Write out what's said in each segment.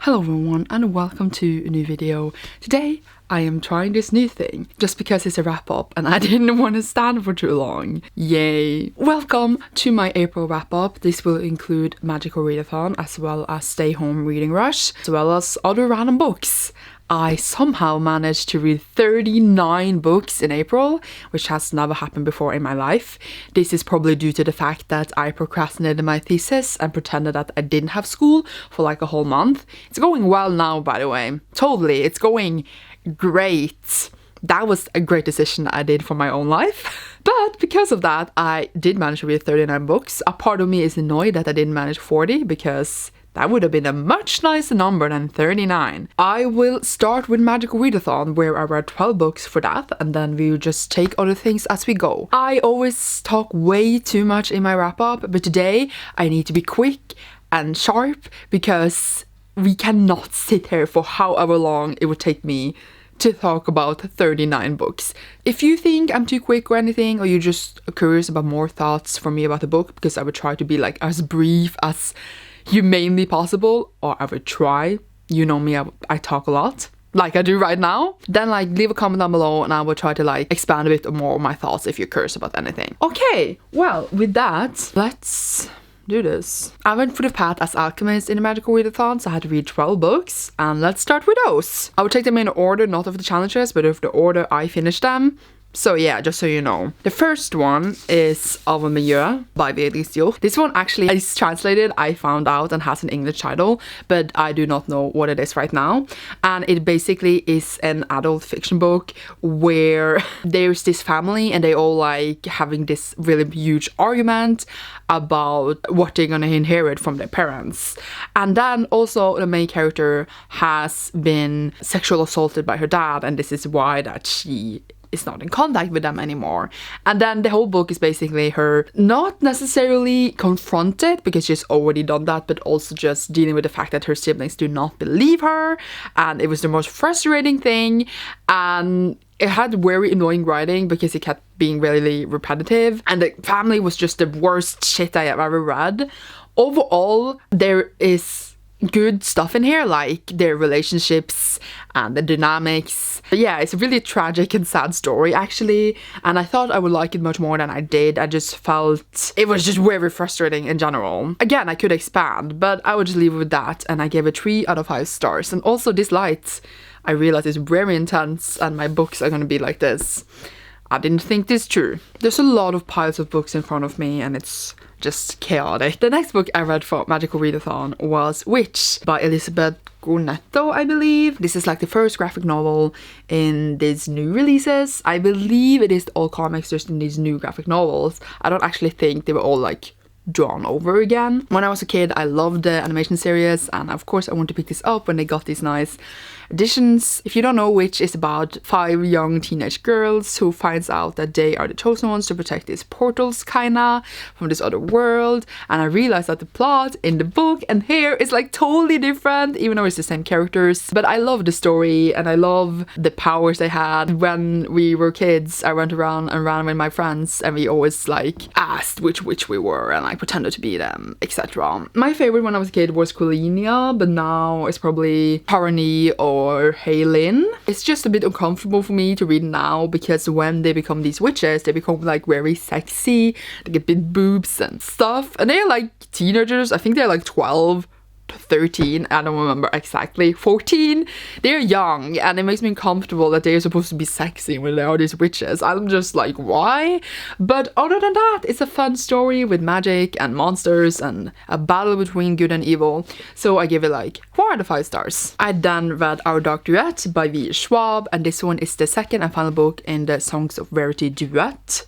Hello everyone and welcome to a new video. Today I am trying this new thing just because it's a wrap up and I didn't want to stand for too long. Yay! Welcome to my April wrap up. This will include Magical Readathon as well as Stay Home Reading Rush as well as other random books. I somehow managed to read 39 books in April, which has never happened before in my life. This is probably due to the fact that I procrastinated my thesis and pretended that I didn't have school for like a whole month. It's going well now, by the way. Totally, it's going great. That was a great decision I did for my own life. But because of that, I did manage to read 39 books. A part of me is annoyed that I didn't manage 40 because that would have been a much nicer number than 39. I will start with Magical Readathon, where I read 12 books for that, and then we'll just take other things as we go. I always talk way too much in my wrap-up, but today I need to be quick and sharp because we cannot sit here for however long it would take me to talk about 39 books. If you think I'm too quick or anything, or you're just curious about more thoughts from me about the book, because I would try to be like as brief as humanely possible, or I would try. You know me, I talk a lot like I do right now. Then like leave a comment down below and I will try to like expand a bit more on my thoughts if you're curious about anything. Okay, well with that, let's do this. I went through the path as alchemist in the Magical Readathon, so I had to read 12 books, and let's start with those. I would take them in order, not of the challenges, but of the order I finished them. So yeah, just so you know. The first one is Of Miya by Aristotle. This one actually is translated, I found out, and has an English title, but I do not know what it is right now. And it basically is an adult fiction book where there's this family and they all like having this really huge argument about what they're gonna inherit from their parents. And then also the main character has been sexually assaulted by her dad, and this is why that she is not in contact with them anymore. And then the whole book is basically her not necessarily confronted, because she's already done that, but also just dealing with the fact that her siblings do not believe her, and it was the most frustrating thing. And it had very annoying writing because it kept being really repetitive, and the family was just the worst shit I have ever read. Overall, there is good stuff in here, like their relationships and the dynamics. But yeah, it's a really tragic and sad story actually, and I thought I would like it much more than I did. I just felt it was just very frustrating in general. Again, I could expand, but I would just leave it with that, and I gave it 3 out of 5 stars. And also this light, I realized, is very intense, and my books are gonna be like this. I didn't think this through. There's a lot of piles of books in front of me and it's just chaotic. The next book I read for Magical Readathon was Witch by Elizabeth Cornetto, I believe. This is like the first graphic novel in these new releases. I believe it is all comics just in these new graphic novels. I don't actually think they were all like drawn over again. When I was a kid, I loved the animation series, and of course I wanted to pick this up when they got these nice editions. If you don't know, Witch is about 5 young teenage girls who finds out that they are the chosen ones to protect these portals kinda from this other world. And I realized that the plot in the book and here is like totally different, even though it's the same characters. But I love the story and I love the powers they had. When we were kids, I went around and ran with my friends and we always like asked which witch we were and like pretended to be them, etc. My favorite when I was a kid was Quillinia, but now it's probably Parani or Haylin. It's just a bit uncomfortable for me to read now because when they become these witches, they become like very sexy, they get big boobs and stuff, and they're like teenagers. I think they're like 12 to 13, I don't remember exactly, 14. They're young and it makes me uncomfortable that they're supposed to be sexy when they are these witches. I'm just like, why? But other than that, it's a fun story with magic and monsters and a battle between good and evil, so I give it like 4 out of 5 stars. I then read Our Dark Duet by V. Schwab, and this one is the second and final book in the Songs of Verity duet?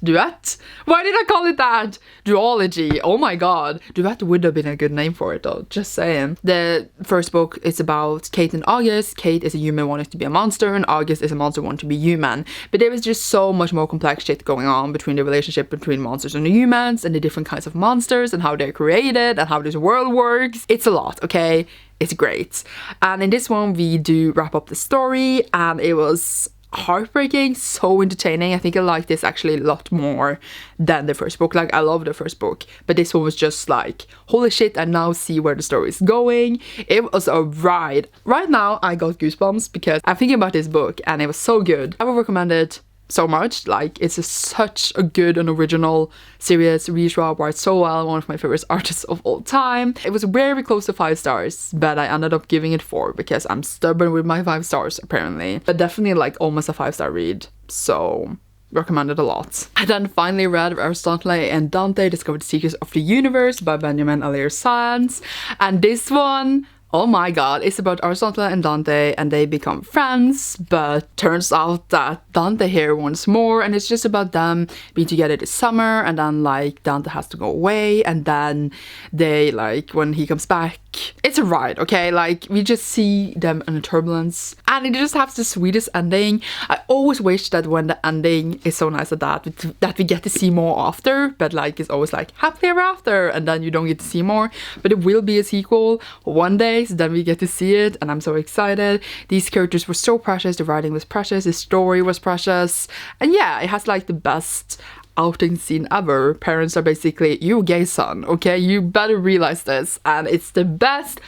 Why did I call it that? Duology. Oh my god. Duet would have been a good name for it though, just saying. The first book is about Kate and August. Kate is a human wanting to be a monster, and August is a monster wanting to be human. But there is just so much more complex shit going on between the relationship between monsters and the humans, and the different kinds of monsters, and how they're created, and how this world works. It's a lot, okay? It's great. And in this one, we do wrap up the story, and it was heartbreaking, so entertaining. I think I like this actually a lot more than the first book. Like, I love the first book, but this one was just like, holy shit, I now see where the story is going. It was a ride. Right now I got goosebumps because I'm thinking about this book and it was so good. I would recommend it so much. Like, it's such a good and original series. Readathon writes so well, one of my favorite artists of all time. It was very close to 5 stars, but I ended up giving it 4 because I'm stubborn with my 5 stars apparently. But definitely like almost a 5-star read, so recommend it a lot. I then finally read Aristotle and Dante, Discovered the Secrets of the Universe by Benjamin Alire Sands, and this one, oh my god, it's about Aristotle and Dante and they become friends, but turns out that Dante here wants more, and it's just about them being together this summer, and then like Dante has to go away, and then they like, when he comes back, it's a ride, okay? Like, we just see them in a turbulence and it just has the sweetest ending. I always wish that when the ending is so nice at that we get to see more after, but like it's always like happily ever after and then you don't get to see more. But it will be a sequel one day, so then we get to see it and I'm so excited. These characters were so precious, the writing was precious, the story was precious, and yeah, it has like the best outing scene ever. Parents are basically, you gay son, okay? You better realize this, and it's the best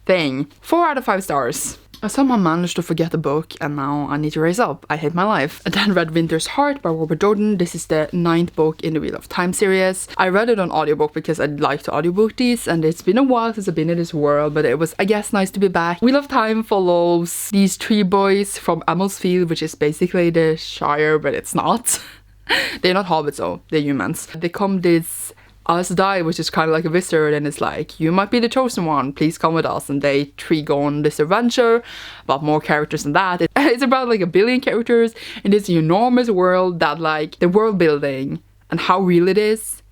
thing. 4 out of 5 stars. I somehow managed to forget the book and now I need to raise up. I hate my life. And then read Winter's Heart by Robert Jordan. This is the 9th book in the Wheel of Time series. I read it on audiobook because I'd like to audiobook these, and it's been a while since I've been in this world, but it was, I guess, nice to be back. Wheel of Time follows these 3 boys from Amelsfield, which is basically the Shire, but it's not. They're not hobbits though, they're humans. They come this Aes Sedai, which is kind of like a visitor, and it's like, you might be the chosen one, please come with us. And they 3 go on this adventure about more characters than that. It's about like 1 billion characters in this enormous world that, like, the world building and how real it is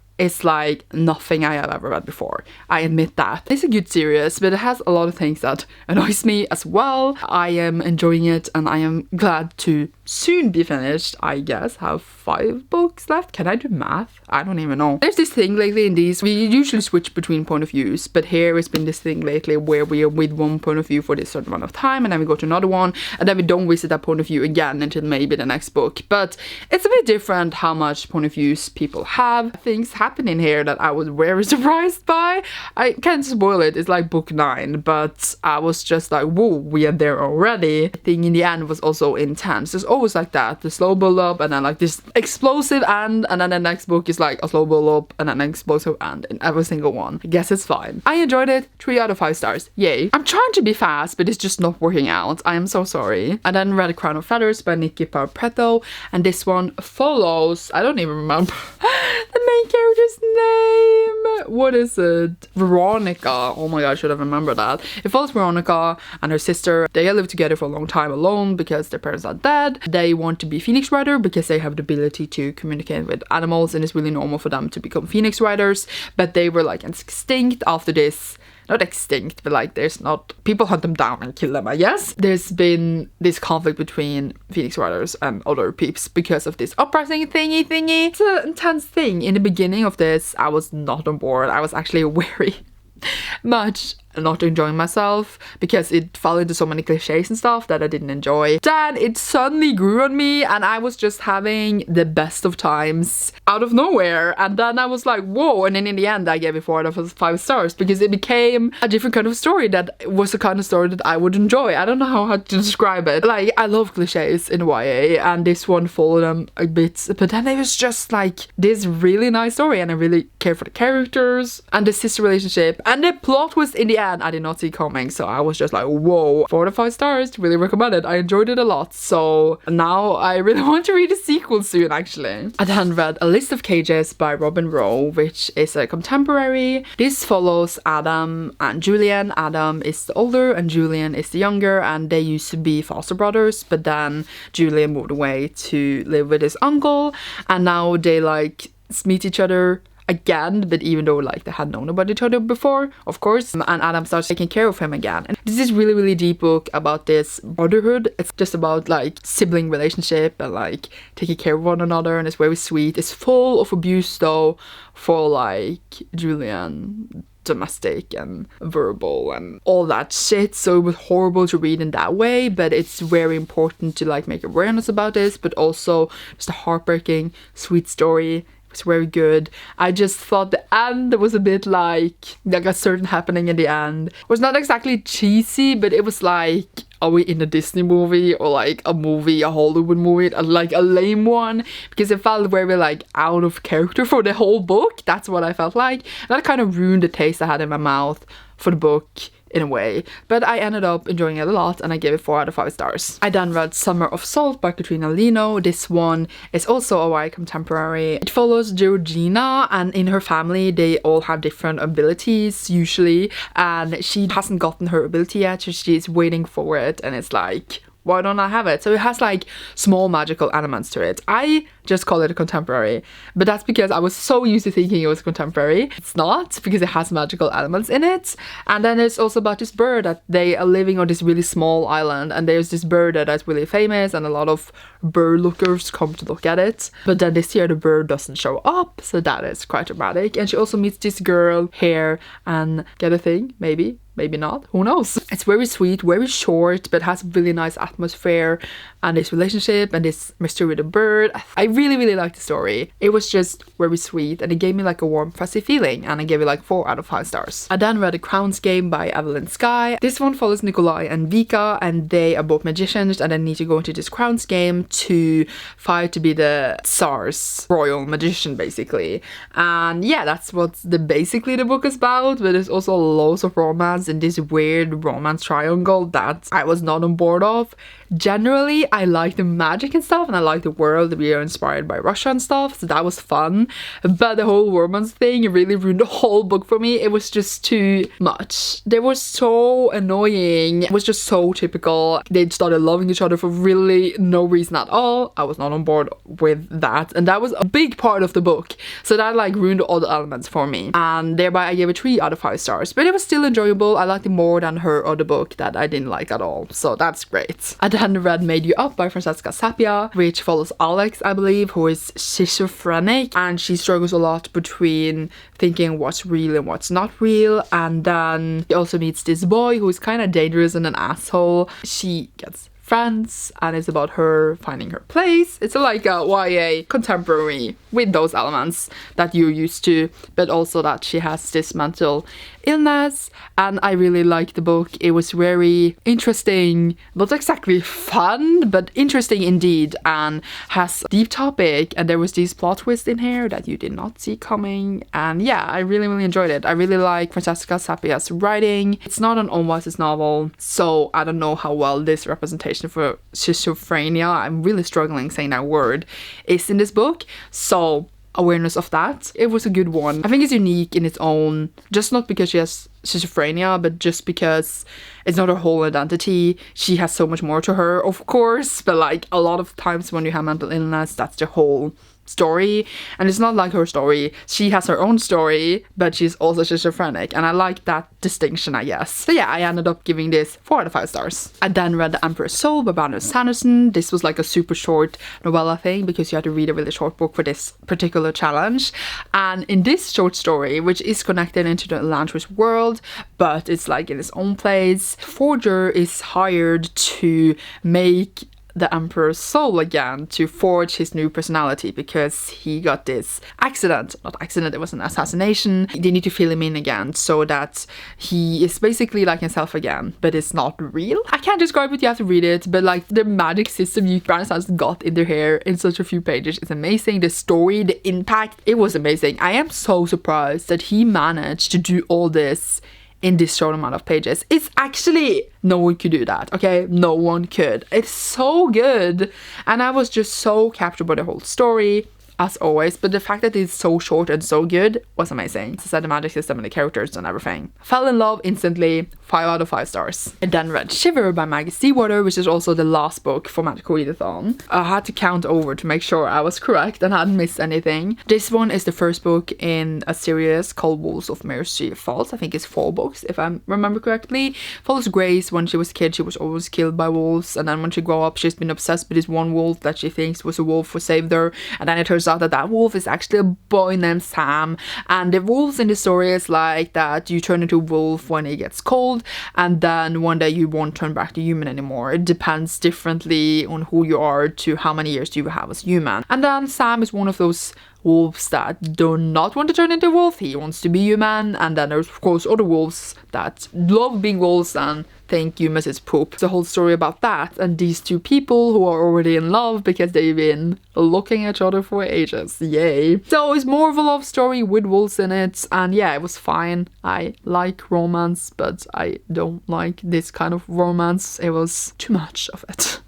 like nothing I have ever read before. I admit that. It's a good series, but it has a lot of things that annoys me as well. I am enjoying it and I am glad to soon be finished. I guess have 5 books left. Can I do math? I don't even know. There's this thing lately in these, we usually switch between point of views, but here it's been this thing lately where we are with one point of view for this certain amount of time and then we go to another one and then we don't visit that point of view again until maybe the next book. But it's a bit different how much point of views people have. Things happen in here that I was very surprised by. I can't spoil it, it's like book 9, but I was just like, whoa, we are there already. The thing in the end was also intense. There's always like that, the slow build up and then like this explosive end, and then the next book is like a slow build up and then an explosive end in every single one. I guess it's fine. I enjoyed it. 3 out of 5 stars. Yay. I'm trying to be fast, but it's just not working out. I am so sorry. I then read Crown of Feathers by Nikki Parapetto, and this one follows, I don't even remember the main character's name. What is it? Veronica. Oh my god, I should have remembered that. It follows Veronica and her sister. They live together for a long time alone because their parents are dead. They want to be Phoenix Rider because they have the ability to communicate with animals, and it's really normal for them to become Phoenix Riders, but they were like extinct after this. Not extinct, but like there's not, people hunt them down and kill them, I guess. There's been this conflict between Phoenix Riders and other peeps because of this uprising thingy. It's an intense thing. In the beginning of this, I was not on board. I was actually very much not enjoying myself because it fell into so many cliches and stuff that I didn't enjoy. Then it suddenly grew on me and I was just having the best of times out of nowhere, and then I was like, whoa. And then in the end I gave it 4 out of 5 stars because it became a different kind of story that was the kind of story that I would enjoy. I don't know how to describe it. Like, I love cliches in YA and this one followed them a bit, but then it was just like this really nice story and I really care for the characters and the sister relationship, and the plot was in the end I did not see coming, so I was just like, whoa. 4 out of 5 stars, really recommend it. I enjoyed it a lot, so now I really want to read a sequel soon actually. I then read A List of Cages by Robin Rowe, which is a contemporary. This follows Adam and Julian. Adam is the older and Julian is the younger, and they used to be foster brothers, but then Julian moved away to live with his uncle, and now they like meet each other again, but even though like they had known about each other before, of course, and Adam starts taking care of him again. And this is really deep book about this brotherhood. It's just about like sibling relationship and like taking care of one another, and it's very sweet. It's full of abuse though for like Julian. domestic and verbal and all that shit, so it was horrible to read in that way, but it's very important to like make awareness about this, but also just a heartbreaking sweet story. It's very good. I just thought the end was a bit like a certain happening in the end. It was not exactly cheesy, but it was like, are we in a Disney movie or like a movie, a Hollywood movie, like a lame one? Because it felt very like out of character for the whole book. That's what I felt like. And that kind of ruined the taste I had in my mouth for the book in a way, but I ended up enjoying it a lot and I gave it 4 out of 5 stars. I then read Summer of Salt by Katrina Lino. This one is also a YA contemporary. It follows Georgina, and in her family they all have different abilities usually, and she hasn't gotten her ability yet, so she's waiting for it, and it's like, why don't I have it? So it has like small magical elements to it. I just call it a contemporary, but that's because I was so used to thinking it was contemporary. It's not, because it has magical elements in it. And then it's also about this bird that they are living on this really small island, and there's this bird that's really famous and a lot of bird lookers come to look at it. But then this year the bird doesn't show up, so that is quite dramatic. And she also meets this girl here and get a thing, maybe not, who knows. It's very sweet, very short, but has a really nice atmosphere and this relationship and this mystery with the bird. I really like the story. It was just very sweet and it gave me like a warm fuzzy feeling, and I gave it like 4 out of 5 stars. I then read The Crown's Game by Evelyn Sky. This one follows Nikolai and Vika, and they are both magicians and they need to go into this Crown's Game to fight to be the Tsar's royal magician basically. And yeah, that's what basically the book is about, but there's also loads of romance in this weird romance triangle that I was not on board of. Generally, I like the magic and stuff, and I like the world. We are inspired by Russia and stuff, so that was fun. But the whole romance thing really ruined the whole book for me. It was just too much. They were so annoying. It was just so typical. They started loving each other for really no reason at all. I was not on board with that, and that was a big part of the book. So that like ruined all the elements for me, and thereby I gave it 3 out of 5 stars. But it was still enjoyable. I liked it more than her other book that I didn't like at all, so that's great. I then read Made You Up by Francesca Sapia, which follows Alex, I believe, who is schizophrenic, and she struggles a lot between thinking what's real and what's not real. And then she also meets this boy who is kind of dangerous and an asshole. She gets friends and it's about her finding her place. It's like a YA contemporary with those elements that you're used to, but also that she has this mental illness. And I really liked the book. It was very interesting, not exactly fun, but interesting indeed, and has a deep topic, and there was these plot twists in here that you did not see coming. And yeah, I really enjoyed it. I really like Francesca Sapia's writing. It's not an unlicensed novel, so I don't know how well this representation for schizophrenia, I'm really struggling saying that word, is in this book. So awareness of that. It was a good one. I think it's unique in its own, just not because she has schizophrenia, but just because it's not her whole identity. She has so much more to her, of course, but like a lot of times when you have mental illness, that's the whole story, and it's not like her story. She has her own story, but she's also schizophrenic, and I like that distinction, I guess. So yeah, I ended up giving this 4 out of 5 stars. I then read The Emperor's Soul by Brandon Sanderson. This was like a super short novella thing because you had to read a really short book for this particular challenge. And in this short story, which is connected into the Elantris world, but it's like in its own place, Forger is hired to make the Emperor's soul again, to forge his new personality, because he got this accident. Not accident, it was an assassination. They need to fill him in again so that he is basically like himself again, but it's not real. I can't describe it, you have to read it, but like the magic system Brandon Sanderson got in their hair in such a few pages is amazing. The story, the impact, it was amazing. I am so surprised that he managed to do all this in this short amount of pages. It's actually, no one could do that, okay? No one could. It's so good. And I was just so captured by the whole story, as always, but the fact that it's so short and so good was amazing. As I said, the magic system and the characters and everything. Fell in love instantly. 5 out of 5 stars. I then read Shiver by Maggie Seawater, which is also the last book for Magical Readathon. I had to count over to make sure I was correct and hadn't missed anything. This one is the first book in a series called Wolves of Mercy Falls. I think it's 4 books, if I remember correctly. Follows Grace. When she was a kid, she was always killed by wolves, and then when she grew up, she's been obsessed with this one wolf that she thinks was a wolf who saved her, and then it turns out that that wolf is actually a boy named Sam. And the wolves in the story is like that you turn into a wolf when it gets cold, and then one day you won't turn back to human anymore. It depends differently on who you are to how many years you have as human. And then Sam is one of those wolves that do not want to turn into a wolf. He wants to be human. And then there's of course other wolves that love being wolves and think humans is poop. It's a whole story about that, and these two people who are already in love because they've been looking at each other for ages. Yay. So it's more of a love story with wolves in it, and yeah, it was fine. I like romance, but I don't like this kind of romance. It was too much of it.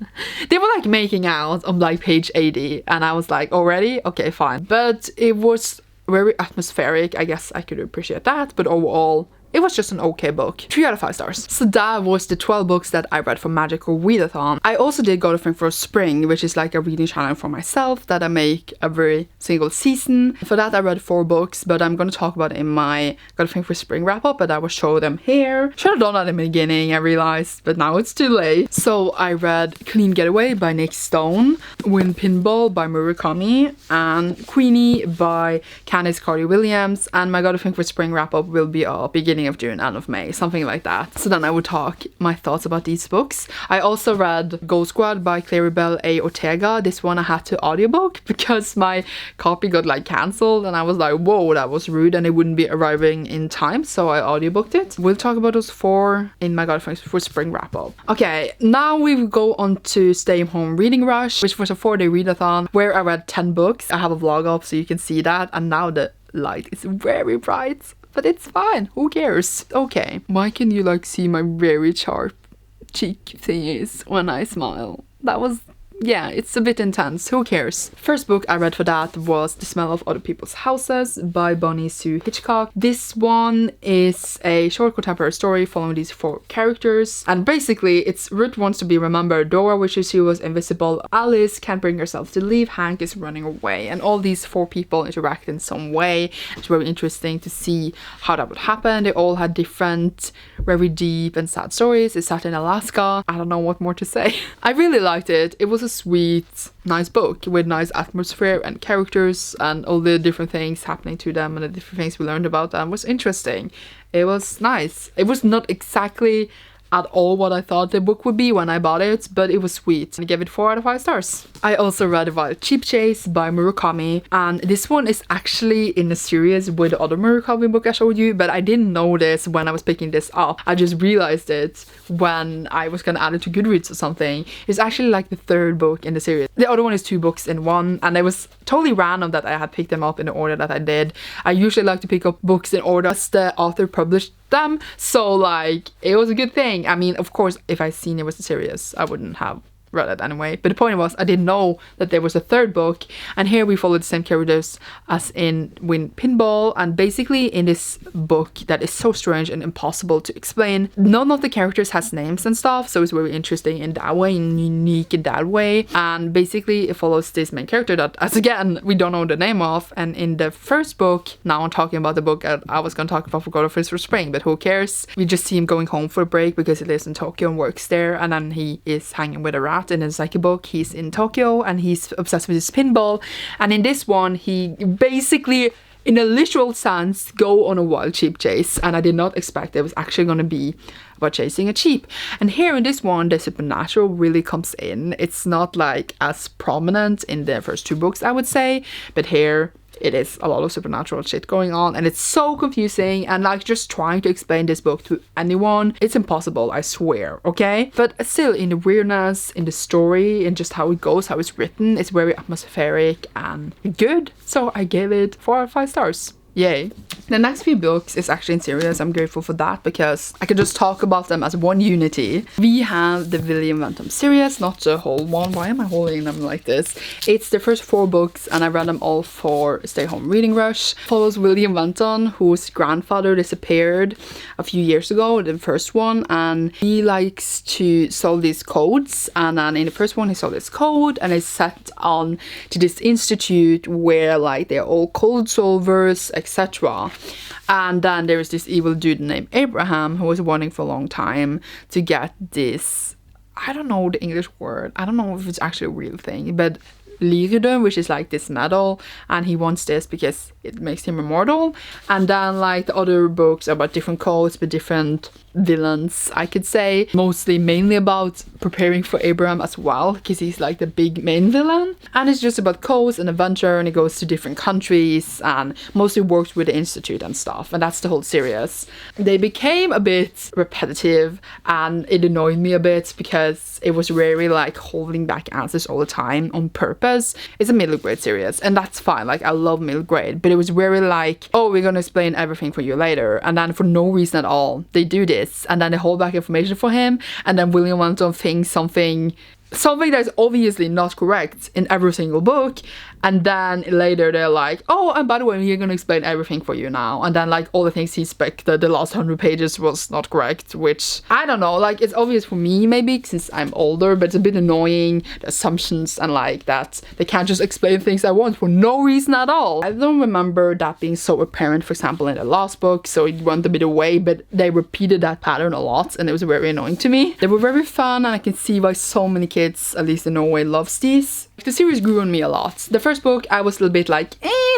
They were like making out on like page 80, and I was like, already? Okay, fine. But it was very atmospheric. I guess I could appreciate that, but overall it was just an okay book. 3 out of 5 stars. So that was the 12 books that I read for Magical Readathon. I also did Go to Think for Spring, which is like a reading channel for myself that I make every single season. For that I read 4 books, but I'm going to talk about it in my Go to Think for Spring wrap up, but I will show them here. Should have done that in the beginning, I realized, but now it's too late. So I read Clean Getaway by Nick Stone, Win Pinball by Murakami, and Queenie by Candice Carty-Williams, and my Go to Think for Spring wrap up will be up beginning of June, end of May, something like that. So then I would talk my thoughts about these books. I also read Ghost Squad by Claribel A. Ortega. This one I had to audiobook because my copy got like cancelled, and I was like, whoa, that was rude, and it wouldn't be arriving in time, so I audiobooked it. We'll talk about those 4 in my God for Spring wrap up. Okay, now we go on to Stay Home Reading Rush, which was a 4-day readathon where I read 10 books. I have a vlog up so you can see that, and now the light is very bright. But it's fine, who cares? Okay, why can you like see my very sharp cheek thingies when I smile? That was, yeah, it's a bit intense, who cares? First book I read for that was The Smell of Other People's Houses by Bonnie Sue Hitchcock. This one is a short contemporary story following these 4 characters, and basically it's Ruth wants to be remembered, Dora wishes she was invisible, Alice can't bring herself to leave, Hank is running away, and all these 4 people interact in some way. It's very interesting to see how that would happen. They all had different, very deep and sad stories. It's set in Alaska. I don't know what more to say. I really liked it. It was a sweet, nice book with nice atmosphere and characters and all the different things happening to them and the different things we learned about them was interesting. It was nice. It was not exactly at all what I thought the book would be when I bought it, but it was sweet. I gave it 4 out of 5 stars. I also read about Cheap Chase by Murakami, and this one is actually in a series with the other Murakami book I showed you, but I didn't know this when I was picking this up. I just realized it when I was gonna add it to Goodreads or something. It's actually like the 3rd book in the series. The other one is 2 books in one, and it was totally random that I had picked them up in the order that I did. I usually like to pick up books in order as the author published them, so like it was a good thing. I mean, of course, if I seen it was a series, I wouldn't have read it anyway, but the point was I didn't know that there was a 3rd book, and here we follow the same characters as in Win Pinball, and basically in this book that is so strange and impossible to explain, none of the characters has names and stuff, so it's very interesting in that way and unique in that way. And basically it follows this main character that, as again, we don't know the name of, and in the first book, now I'm talking about the book I was gonna talk about for God of First for Spring, but who cares, we just see him going home for a break because he lives in Tokyo and works there, and then he is hanging with a rat. In the second book, he's in Tokyo and he's obsessed with his pinball, and in this one he basically, in a literal sense, go on a wild cheap chase, and I did not expect it was actually going to be about chasing a sheep. And here in this one, the supernatural really comes in. It's not like as prominent in the first 2 books, I would say, but here it is a lot of supernatural shit going on, and it's so confusing, and like just trying to explain this book to anyone, it's impossible, I swear, okay? But still, in the weirdness, in the story, and just how it goes, how it's written, it's very atmospheric and good. So I gave it 4 out of 5 stars. Yay. The next few books is actually in series. I'm grateful for that because I can just talk about them as one unity. We have the William Wentham series, not the whole one. Why am I holding them like this? It's the first 4 books and I read them all for Stay Home Reading Rush. Follows William Wentham, whose grandfather disappeared a few years ago, the first one, and he likes to solve these codes. And then in the first one he solved this code and is set on to this institute where like they're all code solvers, etc. And then there is this evil dude named Abraham who was wanting for a long time to get this, I don't know the English word, I don't know if it's actually a real thing, but Lyrium, which is like this medal, and he wants this because it makes him immortal. And then like the other books are about different codes but different villains, I could say, mainly about preparing for Abraham as well, because he's like the big main villain. And it's just about codes and adventure, and it goes to different countries and mostly works with the institute and stuff, and that's the whole series. They became a bit repetitive and it annoyed me a bit because it was very like holding back answers all the time on purpose. It's a middle grade series and that's fine, like I love middle grade, but it was very like, oh, we're gonna explain everything for you later, and then for no reason at all they do this, and then they hold back information for him, and then William Wentham thinks something that's obviously not correct in every single book, and then later they're like, oh, and by the way, we're gonna explain everything for you now, and then like all the things he expected the last 100 pages was not correct, which I don't know, like it's obvious for me maybe since I'm older, but it's a bit annoying, the assumptions and like that they can't just explain things I want for no reason at all. I don't remember that being so apparent, for example, in the last book, so it went a bit away, but they repeated that pattern a lot and it was very annoying to me. They were very fun and I can see why so many kids, at least in Norway, loves these. The series grew on me a lot. The first book I was a little bit like,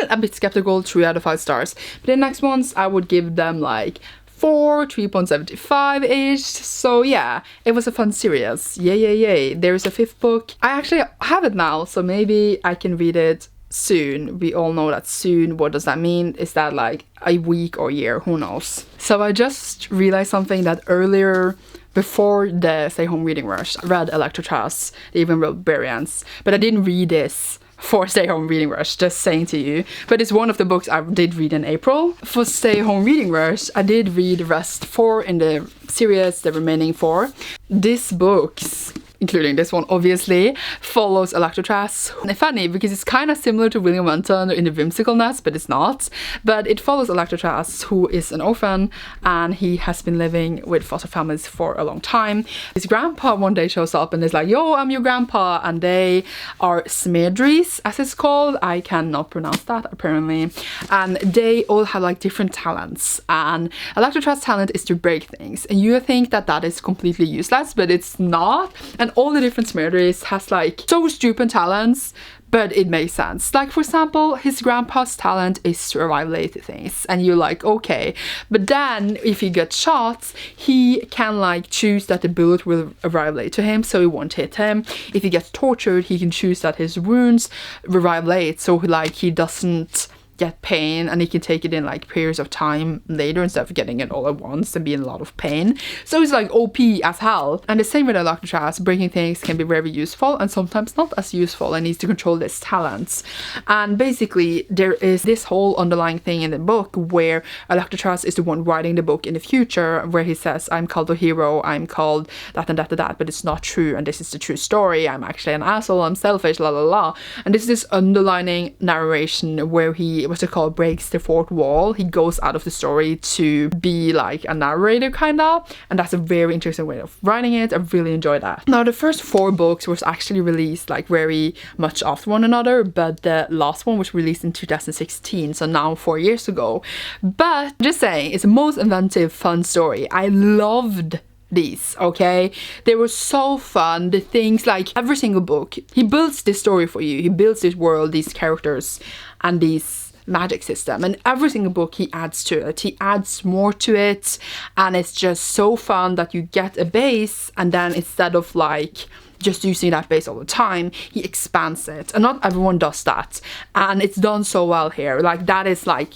a bit skeptical, 3 out of 5 stars. But the next ones I would give them like 4, 3.75-ish. So yeah, it was a fun series. Yay. There's a 5th book. I actually have it now, so maybe I can read it soon. We all know that soon. What does that mean? Is that like a week or year? Who knows? So I just realized something that earlier, before the Stay Home Reading Rush, I read Electrotras, they even wrote Variants, but I didn't read this for Stay Home Reading Rush, just saying to you. But it's one of the books I did read in April. For Stay Home Reading Rush, I did read the rest 4 in the series, the remaining 4. These books, including this one obviously, follows Electrotras. And it's funny because it's kind of similar to William Wentham in the whimsicalness, but it's not. But it follows Electrotras, who is an orphan and he has been living with foster families for a long time. His grandpa one day shows up and is like, yo, I'm your grandpa, and they are Smedries, as it's called. I cannot pronounce that apparently. And they all have like different talents, and Electrotras' talent is to break things, and you think that that is completely useless, but it's not. And all the different Smedries has like so stupid talents, but it makes sense. Like for example, his grandpa's talent is to arrive late to things, and you're like, okay, but then if he gets shot, he can like choose that the bullet will arrive late to him, so it won't hit him. If he gets tortured, he can choose that his wounds arrive late, so like he doesn't get pain, and he can take it in like periods of time later instead of getting it all at once and be in a lot of pain. So it's like OP as hell. And the same with Electrotras, breaking things can be very useful and sometimes not as useful, and needs to control his talents. And basically there is this whole underlying thing in the book where Electrotras is the one writing the book in the future, where he says, I'm called a hero, I'm called that and that and that, but it's not true, and this is the true story, I'm actually an asshole, I'm selfish, la la la. And this is this underlining narration where he, what's it called, breaks the fourth wall. He goes out of the story to be like a narrator kind of, and that's a very interesting way of writing it. I really enjoyed that. Now the first 4 books was actually released like very much after one another, but the last one was released in 2016, so now 4 years ago. But just saying, it's the most inventive, fun story. I loved these, okay? They were so fun. The things, like every single book, he builds this story for you, he builds this world, these characters and these magic system, and every single book he adds to it, he adds more to it, and it's just so fun that you get a base, and then instead of like just using that base all the time, he expands it, and not everyone does that, and it's done so well here. Like that is like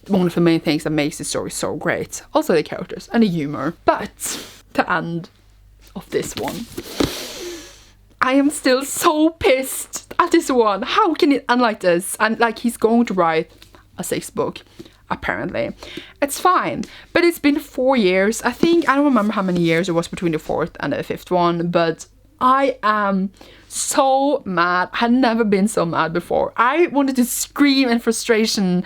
one of the main things that makes the story so great. Also the characters and the humor. But the end of this one, I am still so pissed at this one. How can it end like this? And like, he's going to write a 6th book. apparently. It's fine, but it's been 4 years. I don't remember how many years it was between the 4th and the 5th one, but I am so mad. I had never been so mad before. I wanted to scream in frustration,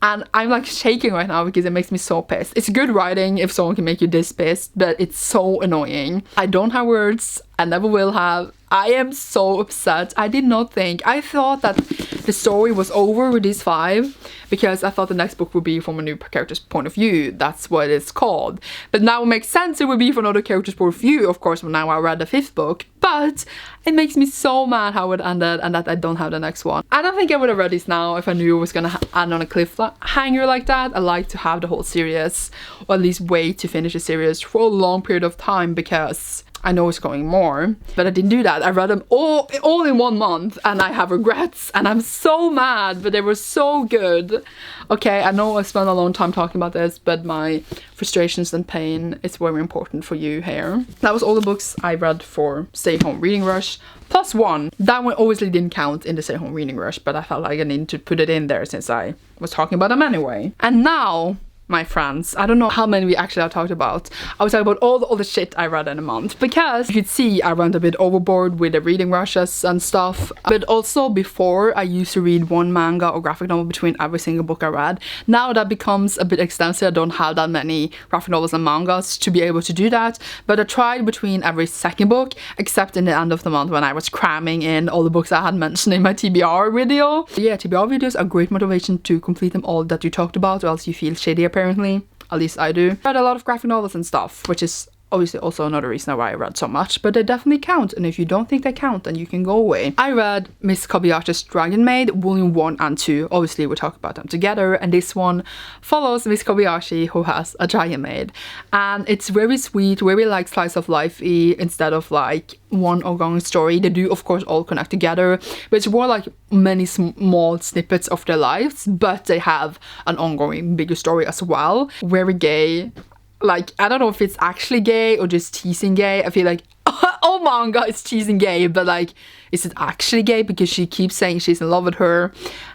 and I'm like shaking right now because it makes me so pissed. It's good writing if someone can make you this pissed, but it's so annoying. I don't have words. I never will have. I am so upset. I did not think. I thought that the story was over with these 5 because I thought the next book would be from a new character's point of view. That's what it's called. But now it makes sense it would be from another character's point of view, of course, when now I read the 5th book. But it makes me so mad how it ended and that I don't have the next one. I don't think I would have read this now if I knew it was gonna end on a cliffhanger like that. I like to have the whole series, or at least wait to finish the series for a long period of time because I know it's going more, but I didn't do that. I read them all in 1 month and I have regrets and I'm so mad, but they were so good. Okay, I know I spent a long time talking about this, but my frustrations and pain is very important for you here. That was all the books I read for Stay Home Reading Rush, plus 1. That one obviously didn't count in the Stay Home Reading Rush, but I felt like I needed to put it in there since I was talking about them anyway. And now, my friends, I don't know how many we actually have talked about. I was talking about all the shit I read in a month, because you could see I went a bit overboard with the reading rushes and stuff. But also before, I used to read 1 manga or graphic novel between every single book I read. Now that becomes a bit extensive. I don't have that many graphic novels and mangas to be able to do that, but I tried between every second book, except in the end of the month when I was cramming in all the books I had mentioned in my TBR video. Yeah, TBR videos are great motivation to complete them all that you talked about, or else you feel shitty apparently. At least I do. I read a lot of graphic novels and stuff, which is obviously also another reason why I read so much, but they definitely count, and if you don't think they count, then you can go away. I read Miss Kobayashi's Dragon Maid, volume 1 and 2. Obviously we talk about them together, and this one follows Miss Kobayashi, who has a dragon maid, and it's very sweet, very like slice of life-y instead of like one ongoing story. They do of course all connect together, but it's more like many small snippets of their lives, but they have an ongoing bigger story as well. Very gay. Like, I don't know if it's actually gay or just teasing gay. I feel like all manga is teasing gay, but like, is it actually gay? Because she keeps saying she's in love with her,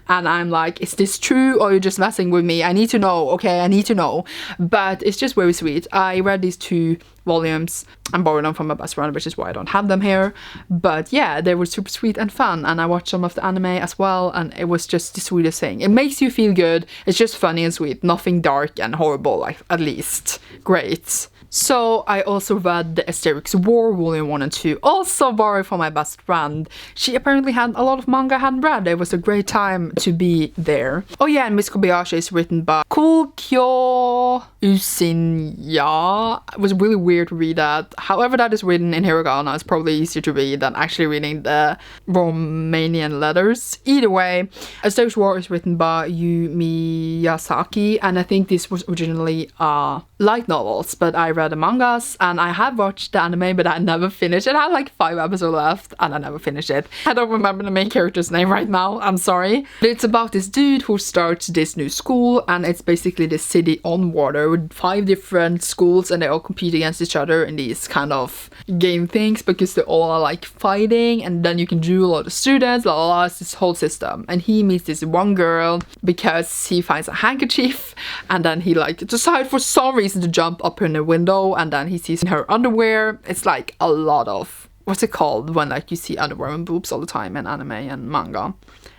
and I'm like, is this true or are you just messing with me? I need to know, okay? I need to know. But it's just very sweet. I read these 2 volumes and borrowed them from my best friend, which is why I don't have them here. But yeah, they were super sweet and fun, and I watched some of the anime as well, and it was just the sweetest thing. It makes you feel good. It's just funny and sweet, nothing dark and horrible, like, at least. Great. So I also read The Asterix War volume 1 and 2, also borrowed from my best friend. She apparently had a lot of manga I hadn't read. It was a great time to be there. Oh yeah, and Miss Kobayashi is written by Kyo Usinya. It was really weird to read that. However that is written in hiragana, it's probably easier to read than actually reading the Romanian letters. Either way, Asterix War is written by Yu Miyazaki, and I think this was originally light novels, but I read the mangas and I have watched the anime, but I never finished it. I had like 5 episodes left and I never finished it. I don't remember the main character's name right now, I'm sorry. But it's about this dude who starts this new school, and it's basically the city on water with 5 different schools, and they all compete against each other in these kind of game things because they all are like fighting, and then you can duel all the students, la la la, it's this whole system. And he meets this one girl because he finds a handkerchief, and then he like decides for some reason to jump up in the window, and then he sees her underwear. It's like a lot of, what's it called when like you see underwear and boobs all the time in anime and manga?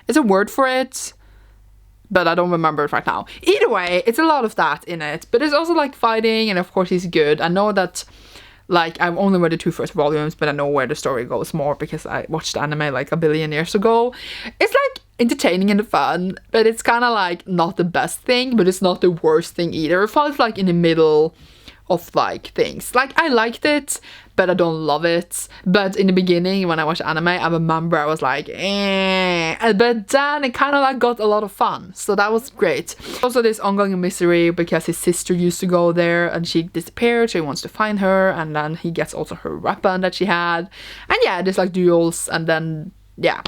It's a word for it, but I don't remember it right now. Either way, it's a lot of that in it, but it's also like fighting, and of course he's good. I know that, like, I've only read the 2 first volumes, but I know where the story goes more because I watched anime like a billion years ago. It's like entertaining and fun, but it's kind of like not the best thing, but it's not the worst thing either. It felt like in the middle of like things. Like, I liked it, but I don't love it. But in the beginning when I watched anime, I remember I was like but then it kind of like got a lot of fun, so that was great. Also this ongoing mystery because his sister used to go there and she disappeared, so he wants to find her, and then he gets also her weapon that she had, and yeah, there's like duels, and then yeah,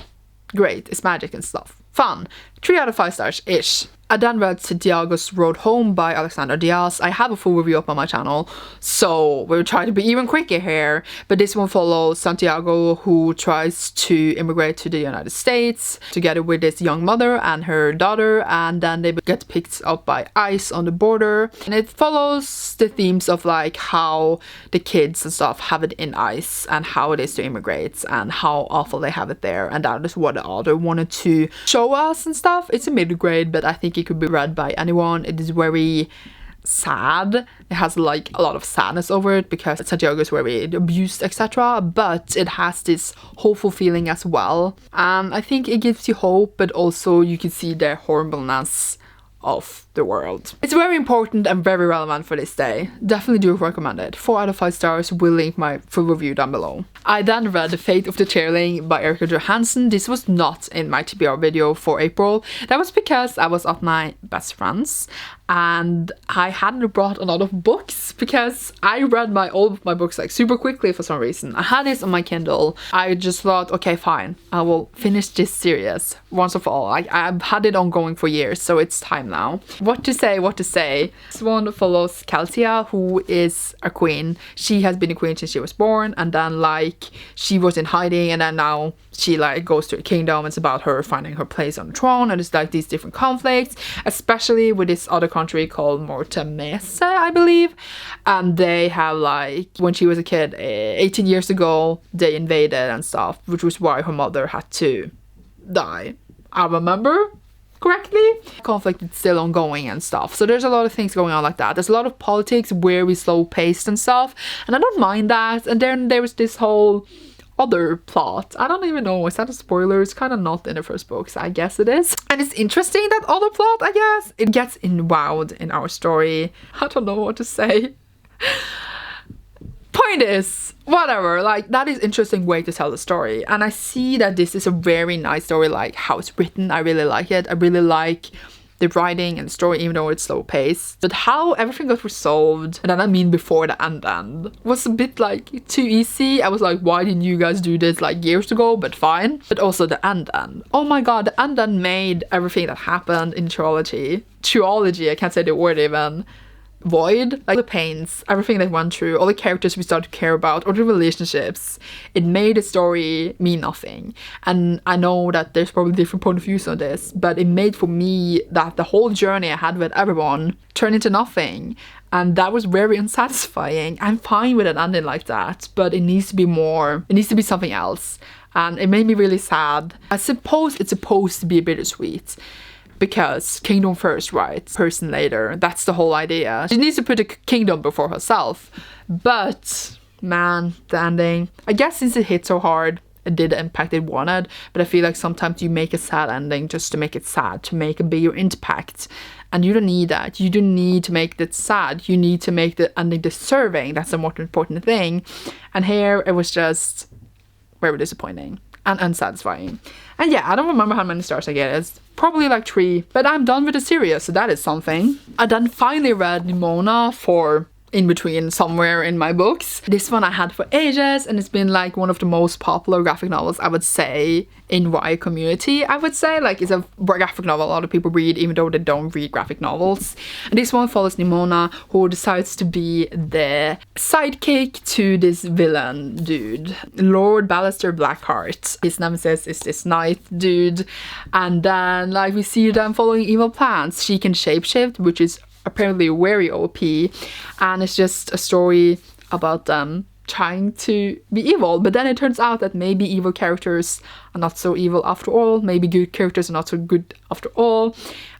great, it's magic and stuff. Fun. 3 out of 5 stars ish. I then read Santiago's Road Home by Alexander Diaz. I have a full review up on my channel, so we'll try to be even quicker here. But this one follows Santiago, who tries to immigrate to the United States together with his young mother and her daughter, and then they get picked up by ICE on the border. And it follows the themes of like how the kids and stuff have it in ICE and how it is to immigrate and how awful they have it there, and that is what the author wanted to show us and stuff. It's a middle grade, but I think it could be read by anyone. It is very sad. It has like a lot of sadness over it because Santiago is very abused, etc. But it has this hopeful feeling as well. And I think it gives you hope, but also you can see the horribleness of the world. It's very important and very relevant for this day. Definitely do recommend it. 4 out of 5 stars. Will link my full review down below. I then read The Fate of the Cheerleading by Erica Johansson. This was not in my TBR video for April. That was because I was at my best friend's and I hadn't brought a lot of books because I read all of my books like super quickly for some reason. I had this on my Kindle. I just thought, okay, fine, I will finish this series once and for all. I've had it ongoing for years, so it's time now. What to say? This one follows Calcia, who is a queen. She has been a queen since she was born, and then like she was in hiding, and then now she like goes to a kingdom. It's about her finding her place on the throne, and it's like these different conflicts, especially with this other country called Nemesis, I believe. And they have like, when she was a kid, 18 years ago, they invaded and stuff, which was why her mother had to die. I remember correctly. Conflict is still ongoing and stuff, so there's a lot of things going on like that. There's a lot of politics, very slow paced and stuff, and I don't mind that. And then there was this whole other plot. I don't even know, is that a spoiler? It's kind of not in the first book, so I guess it is. And it's interesting, that other plot, I guess. It gets involved in our story. I don't know what to say. Point is, whatever, like that is interesting way to tell the story, and I see that this is a very nice story, like how it's written. I really like it. I really like the writing and story, even though it's slow paced. But how everything got resolved, and then I mean before the end was a bit like too easy. I was like, why didn't you guys do this like years ago? But fine. But also the end. Oh my god, the end made everything that happened in trilogy, I can't say the word even, void. Like the pains, everything they went through, all the characters we started to care about, all the relationships, it made the story mean nothing. And I know that there's probably different point of views on this, but it made for me that the whole journey I had with everyone turned into nothing, and that was very unsatisfying. I'm fine with an ending like that, but it needs to be more. It needs to be something else, and it made me really sad. I suppose it's supposed to be bittersweet, because kingdom first, right? Person later. That's the whole idea. She needs to put the kingdom before herself. But, man, the ending. I guess since it hit so hard, it did the impact it wanted. But I feel like sometimes you make a sad ending just to make it sad, to make a bigger impact. And you don't need that. You don't need to make it sad. You need to make the ending deserving. That's the more important thing. And here, it was just very disappointing and unsatisfying. And yeah, I don't remember how many stars I gave. It's probably like 3, but I'm done with the series, so that is something. I then finally read Nimona for in between somewhere in my books. This one I had for ages, and it's been like one of the most popular graphic novels, I would say, in YA community. I would say like it's a graphic novel a lot of people read, even though they don't read graphic novels. And this one follows Nimona, who decides to be the sidekick to this villain dude, Lord Ballister Blackheart. His nemesis is this knight dude, and then like we see them following evil plans. She can shapeshift, which is apparently very OP, and it's just a story about them trying to be evil. But then it turns out that maybe evil characters are not so evil after all, maybe good characters are not so good after all.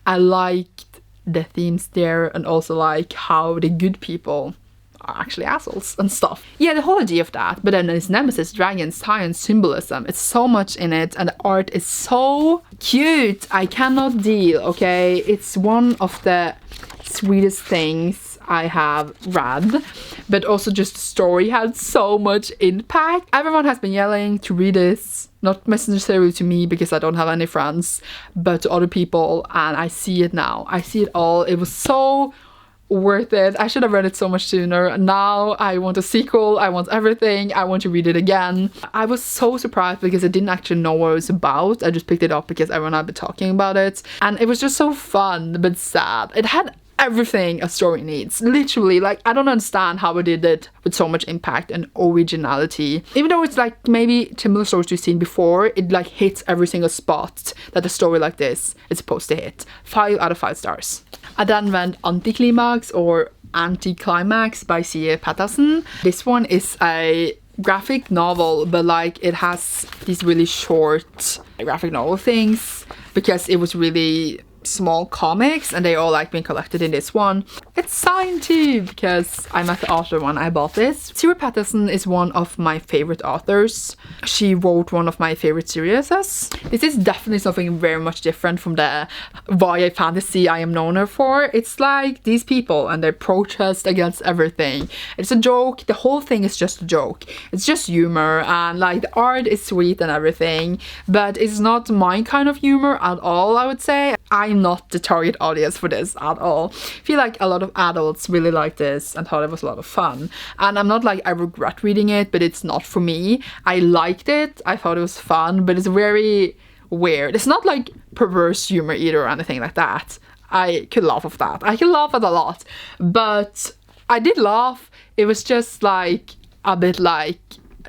I liked the themes there, and also like how the good people are actually assholes and stuff. Yeah, the whole idea of that. But then there's Nemesis, dragons, science, symbolism. It's so much in it, and the art is so cute. I cannot deal, okay? It's one of the sweetest things I have read, but also just the story had so much impact. Everyone has been yelling to read this, not necessarily to me because I don't have any friends, but to other people, and I see it now. I see it all. It was so worth it. I should have read it so much sooner. Now I want a sequel. I want everything. I want to read it again. I was so surprised because I didn't actually know what it was about. I just picked it up because everyone had been talking about it, and it was just so fun but sad. It had everything a story needs, literally. Like, I don't understand how it did it with so much impact and originality. Even though it's like maybe similar stories we've seen before, it like hits every single spot that a story like this is supposed to hit. 5 out of 5 stars. I then read Anticlimax or Anticlimax by C.A. Patterson. This one is a graphic novel, but like it has these really short graphic novel things because it was really small comics and they all like been collected in this one. It's signed too because I met the author when I bought this. C.A. Patterson is one of my favorite authors. She wrote one of my favorite series. This is definitely something very much different from the YA fantasy I am known her for. It's like these people and their protest against everything. It's a joke. The whole thing is just a joke. It's just humor, and like the art is sweet and everything, but it's not my kind of humor at all, I would say. I'm not the target audience for this at all. I feel like a lot of adults really liked this and thought it was a lot of fun. And I'm not like I regret reading it, but it's not for me. I liked it. I thought it was fun, but it's very weird. It's not like perverse humor either or anything like that. I could laugh at that. I can laugh at a lot, but I did laugh. It was just like a bit like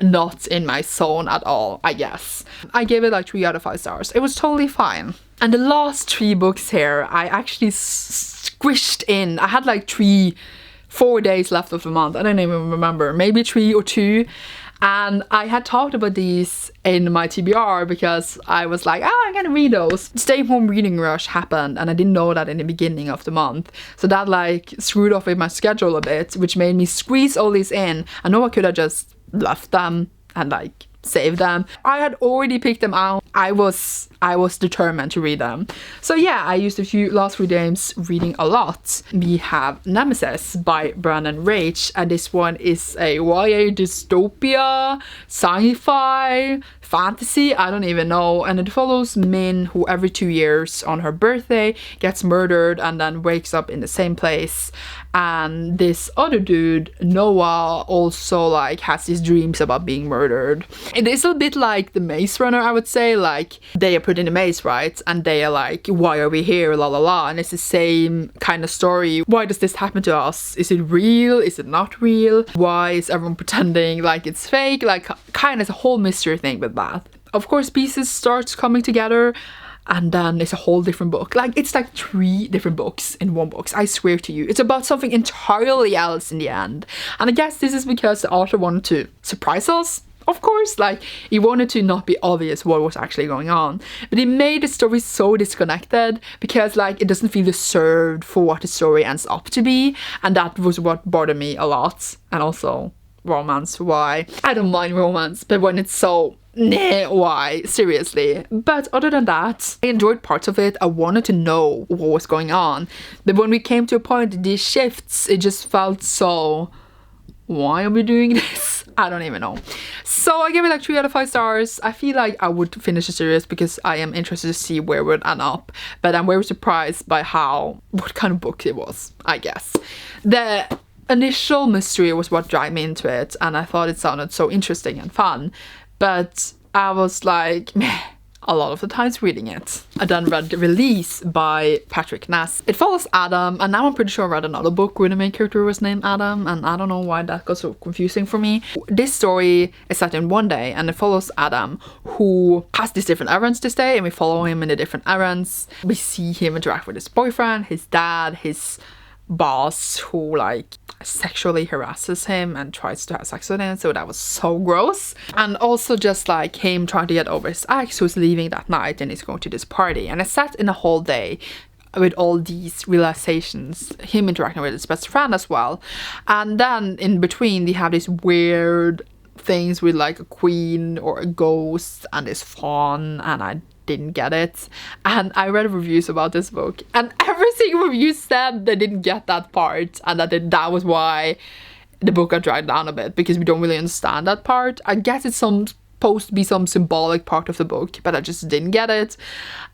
not in my zone at all, I guess. I gave it like 3 out of 5 stars. It was totally fine. And the last 3 books here, I actually squished in. I had like 4 days left of the month. I don't even remember. Maybe 3 or 2. And I had talked about these in my TBR because I was like, I'm gonna read those. Stay home reading rush happened and I didn't know that in the beginning of the month. So that like screwed off with my schedule a bit, which made me squeeze all these in. I know I could have just left them and like save them. I had already picked them out. I was determined to read them. So yeah, I used last few days reading a lot. We have Nemesis by Brandon Rage, and this one is a YA dystopia, sci-fi, fantasy, I don't even know, and it follows Min, who every 2 years on her birthday gets murdered and then wakes up in the same place. And this other dude, Noah, also like has these dreams about being murdered. It is a bit like the Maze Runner, I would say. Like they are put in a maze, right? And they are like, why are we here? La la la. And it's the same kind of story. Why does this happen to us? Is it real? Is it not real? Why is everyone pretending like it's fake? Like kind of a whole mystery thing with that. Of course, pieces starts coming together. And then it's a whole different book. Like, it's like 3 different books in one book. I swear to you. It's about something entirely else in the end. And I guess this is because the author wanted to surprise us. Of course, like, he wanted to not be obvious what was actually going on. But he made the story so disconnected because, like, it doesn't feel deserved for what the story ends up to be. And that was what bothered me a lot. And also, romance. Why? I don't mind romance, but when it's so... Nah, why? Seriously. But other than that, I enjoyed parts of it. I wanted to know what was going on. But when we came to a point, these shifts, it just felt so... Why are we doing this? I don't even know. So I gave it like 3 out of 5 stars. I feel like I would finish the series because I am interested to see where it would end up. But I'm very surprised by what kind of book it was, I guess. The initial mystery was what dragged me into it. And I thought it sounded so interesting and fun. But I was like, meh, a lot of the times reading it. I then read Release by Patrick Ness. It follows Adam, and now I'm pretty sure I read another book where the main character was named Adam, and I don't know why that got so confusing for me. This story is set in one day, and it follows Adam, who has these different errands this day, and we follow him in the different errands. We see him interact with his boyfriend, his dad, his boss, who like sexually harasses him and tries to have sex with him, so that was so gross. And also just like him trying to get over his ex who's leaving that night and he's going to this party, and it's set in a whole day with all these realizations, him interacting with his best friend as well. And then in between they have these weird things with like a queen or a ghost and this fawn, and I didn't get it. And I read reviews about this book, and every single review said they didn't get that part, and that was why the book got dragged down a bit, because we don't really understand that part. I guess it's some supposed to be some symbolic part of the book, but I just didn't get it.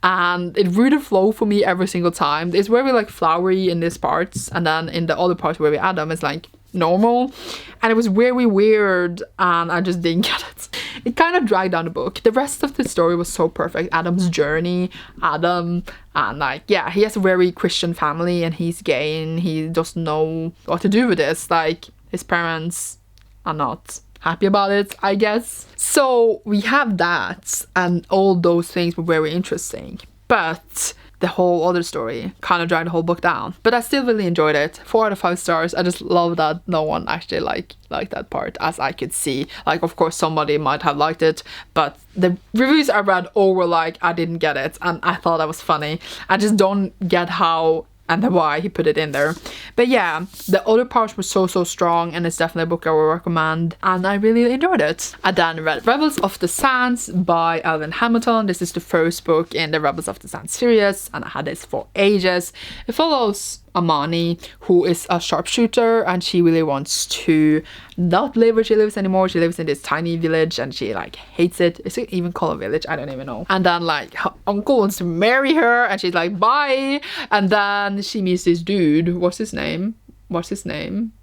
And it ruined the flow for me every single time. It's very like flowery in these parts, and then in the other parts where we add them, it's like normal, and it was very weird, and I just didn't get it. It kind of dragged down the book. The rest of the story was so perfect. Adam's journey, Adam, and like, yeah, he has a very Christian family, and he's gay, and he doesn't know what to do with this. Like, his parents are not happy about it, I guess. So we have that, and all those things were very interesting, but the whole other story kind of dragged the whole book down. But I still really enjoyed it. 4 out of 5 stars. I just love that no one actually liked that part, as I could see. Like, of course, somebody might have liked it, but the reviews I read all were like, I didn't get it, and I thought that was funny. I just don't get how and why he put it in there. But yeah, the other parts were so strong, and it's definitely a book I would recommend, and I really enjoyed it. I then read Rebels of the Sands by Alvin Hamilton. This is the first book in the Rebels of the Sands series, and I had this for ages. It follows Amani, who is a sharpshooter, and she really wants to not live where she lives anymore. She lives in this tiny village, and she like hates it. Is it even called a village? I don't even know. And then like her uncle wants to marry her, and she's like, bye. And then she meets this dude. What's his name?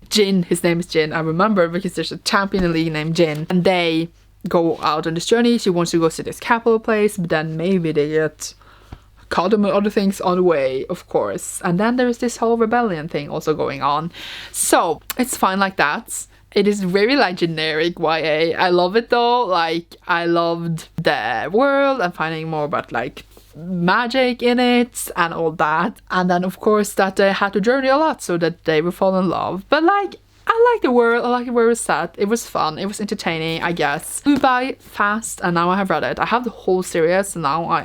Jin. His name is Jin. I remember because there's a champion in the league named Jin, and they go out on this journey. She wants to go to this capital place, but then maybe they get caught them with other things on the way, of course. And then there's this whole rebellion thing also going on. So it's fine like that. It is very like generic YA. I love it though. Like, I loved the world and finding more about like magic in it and all that. And then of course that they had to journey a lot so that they would fall in love. But like, I like the world, I like where it was set. It was fun, it was entertaining, I guess. Flew by fast, and now I have read it. I have the whole series, and now I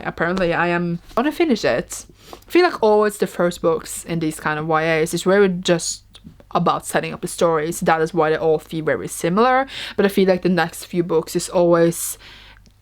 am gonna finish it. I feel like always the first books in these kind of YAs is where it just about setting up the stories. That is why they all feel very similar. But I feel like the next few books is always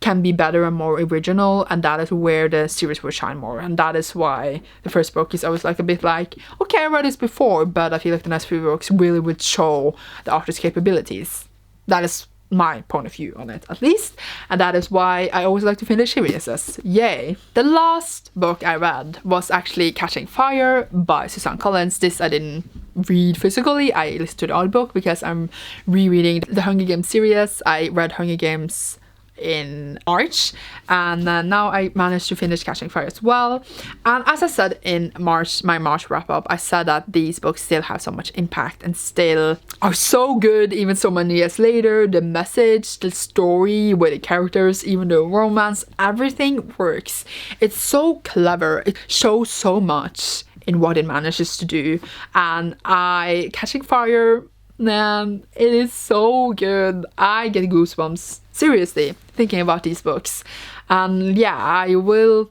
can be better and more original, and that is where the series will shine more. And that is why the first book is always like a bit like, okay, I read this before, but I feel like the next few books really would show the author's capabilities. That is my point of view on it, at least, and that is why I always like to finish series. Yay! The last book I read was actually Catching Fire by Suzanne Collins. This I didn't read physically, I listened to the audiobook because I'm rereading the Hunger Games series. I read Hunger Games in March, and now I managed to finish Catching Fire as well. And as I said in March, my March wrap up, I said that these books still have so much impact and still are so good even so many years later. The message, the story with the characters, even the romance, everything works. It's so clever, it shows so much in what it manages to do. And Catching Fire, man, it is so good. I get goosebumps, seriously, thinking about these books. And yeah, I will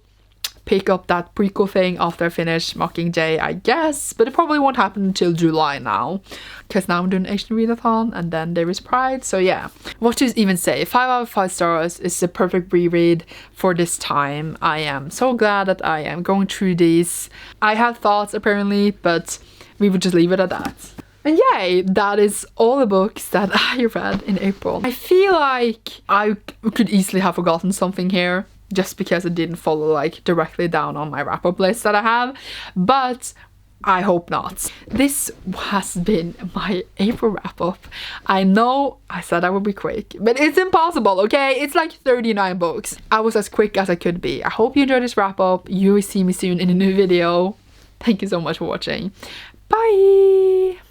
pick up that prequel thing after I finish Mockingjay, I guess, but it probably won't happen until July now, because now I'm doing Asian Readathon, and then there is Pride. So yeah, what to even say, 5 out of 5 stars is the perfect reread for this time. I am so glad that I am going through these. I had thoughts apparently, but we would just leave it at that. And yay, that is all the books that I read in April. I feel like I could easily have forgotten something here, just because it didn't follow like directly down on my wrap-up list that I have, but I hope not. This has been my April wrap-up. I know I said I would be quick, but it's impossible, okay? It's like 39 books. I was as quick as I could be. I hope you enjoyed this wrap-up. You will see me soon in a new video. Thank you so much for watching. Bye!